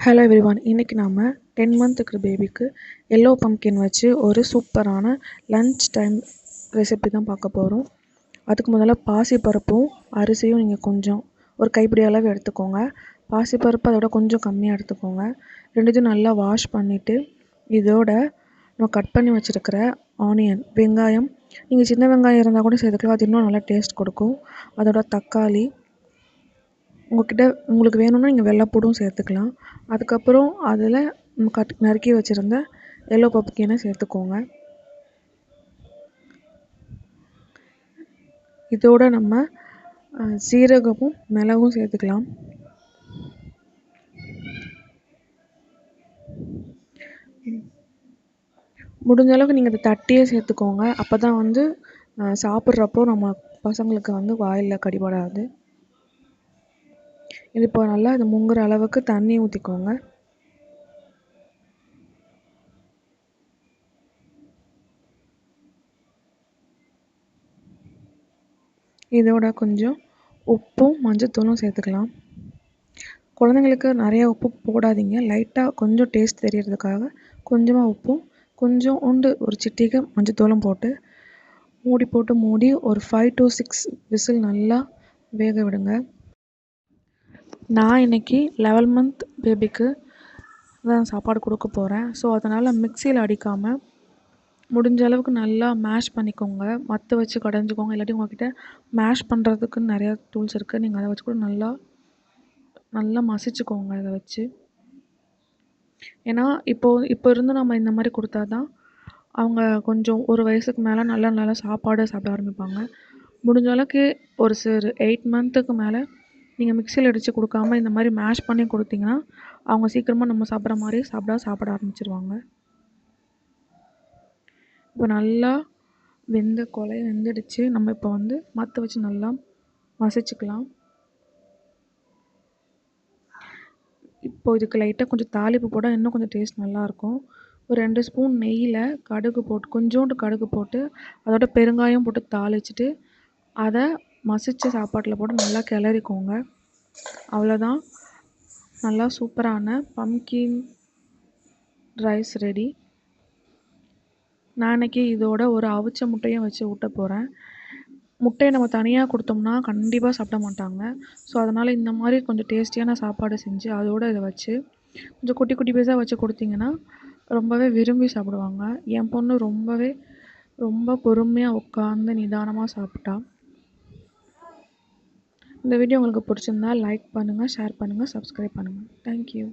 Hello everyone, இன்றைக்கி நாம் 10 month இருக்கிற பேபிக்கு எல்லோ பம்ப்கின் வச்சு ஒரு சூப்பரான லன்ச் டைம் ரெசிபி தான் பார்க்க போகிறோம். அதுக்கு முதல்ல பாசிப்பருப்பும் அரிசியும் நீங்கள் கொஞ்சம் ஒரு கைப்பிடி அளவு எடுத்துக்கோங்க. பாசிப்பருப்பு அதோட கொஞ்சம் கம்மியாக எடுத்துக்கோங்க. ரெண்டுத்தையும் நல்லா வாஷ் பண்ணிவிட்டு இதோட நம்ம கட் பண்ணி வச்சுருக்கிற ஆனியன் வெங்காயம், நீங்கள் சின்ன வெங்காயம் இருந்தால் கூட சேர்த்துக்கலாம், அது இன்னும் நல்லா டேஸ்ட் கொடுக்கும். அதோட தக்காளி, உங்களுக்கு வேணும்னா நீங்கள் வெள்ளைப்பூடும் சேர்த்துக்கலாம். அதுக்கப்புறம் அதில் நறுக்கி வச்சுருந்த எல்லோ பம்ப்கினை சேர்த்துக்கோங்க. இதோட நம்ம சீரகமும் மிளகும் சேர்த்துக்கலாம். முடிஞ்ச அளவுக்கு நீங்கள் அதை தட்டியே சேர்த்துக்கோங்க. அப்போ தான் சாப்பிட்றப்போ நம்ம பசங்களுக்கு வாயில் கடிபடாது. இது இப்போ நல்லா இது முங்குற அளவுக்கு தண்ணி ஊற்றிக்கோங்க. இதோட கொஞ்சம் உப்பும் மஞ்சத்தூளும் சேர்த்துக்கலாம். குழந்தைங்களுக்கு நிறையா உப்பு போடாதீங்க, லைட்டாக கொஞ்சம் டேஸ்ட் தெரியறதுக்காக கொஞ்சமாக உப்பும் கொஞ்சோண்டு ஒரு சிட்டிகை மஞ்சத்தூளும் போட்டு மூடி ஒரு 5 to 6 விசில் நல்லா வேக விடுங்க. நான் இன்றைக்கி 11 மந்த் பேபிக்கு தான் சாப்பாடு கொடுக்க போகிறேன். ஸோ அதனால் மிக்சியில் அடிக்காமல் முடிஞ்ச அளவுக்கு நல்லா மேஷ் பண்ணிக்கோங்க. மற்ற வச்சு கடைஞ்சிக்கோங்க. இல்லாட்டி உங்கள்கிட்ட மேஷ் பண்ணுறதுக்குன்னு நிறையா டூல்ஸ் இருக்குது, நீங்கள் அதை வச்சு கூட நல்லா மசிச்சுக்கோங்க இதை வச்சு. ஏன்னா இப்போ இருந்து நம்ம இந்த மாதிரி கொடுத்தா தான் அவங்க கொஞ்சம் ஒரு வயசுக்கு மேலே நல்லா சாப்பாடு சாப்பிட ஆரம்பிப்பாங்க. முடிஞ்ச அளவுக்கு ஒரு 8 மந்த்துக்கு மேலே நீங்கள் மிக்சியில் அடித்து கொடுக்காம இந்த மாதிரி மேஷ் பண்ணி கொடுத்தீங்கன்னா அவங்க சீக்கிரமாக நம்ம சாப்பிட்ற மாதிரி சாப்பிட ஆரம்பிச்சிருவாங்க. இப்போ நல்லா வெந்துடுச்சு. நம்ம இப்போ மற்ற வச்சு நல்லா மசிச்சுக்கலாம். இப்போது இதுக்கு லைட்டாக கொஞ்சம் தாளிப்பு போட்டால் இன்னும் கொஞ்சம் டேஸ்ட் நல்லாயிருக்கும். ஒரு 2 ஸ்பூன் நெய்யில் கொஞ்சோண்டு கடுகு போட்டு அதோட பெருங்காயம் போட்டு தாளிச்சிட்டு அதை மசித்த சாப்பாட்டில் போட்டு நல்லா கிளறிக்கோங்க. அவ்வளோதான், நல்லா சூப்பரான பம்ப்கின் ரைஸ் ரெடி. நான் இன்றைக்கி இதோட ஒரு அவிச்ச முட்டையும் வச்சு ஊட்ட போகிறேன். முட்டையை நம்ம தனியாக கொடுத்தோம்னா கண்டிப்பாக சாப்பிட மாட்டாங்க. ஸோ அதனால் இந்த மாதிரி கொஞ்சம் டேஸ்டியான சாப்பாடு செஞ்சு அதோடு இதை வச்சு கொஞ்சம் குட்டி குட்டி பீஸாக வச்சு கொடுத்தீங்கன்னா ரொம்பவே விரும்பி சாப்பிடுவாங்க. என் பொண்ணு ரொம்ப பொறுமையாக உட்காந்து நிதானமாக சாப்பிட்டா. இந்த வீடியோ உங்களுக்கு பிடிச்சிருந்தா லைக் பண்ணுங்கள், ஷேர் பண்ணுங்கள், சப்ஸ்கிரைப் பண்ணுங்கள். தேங்க்யூ.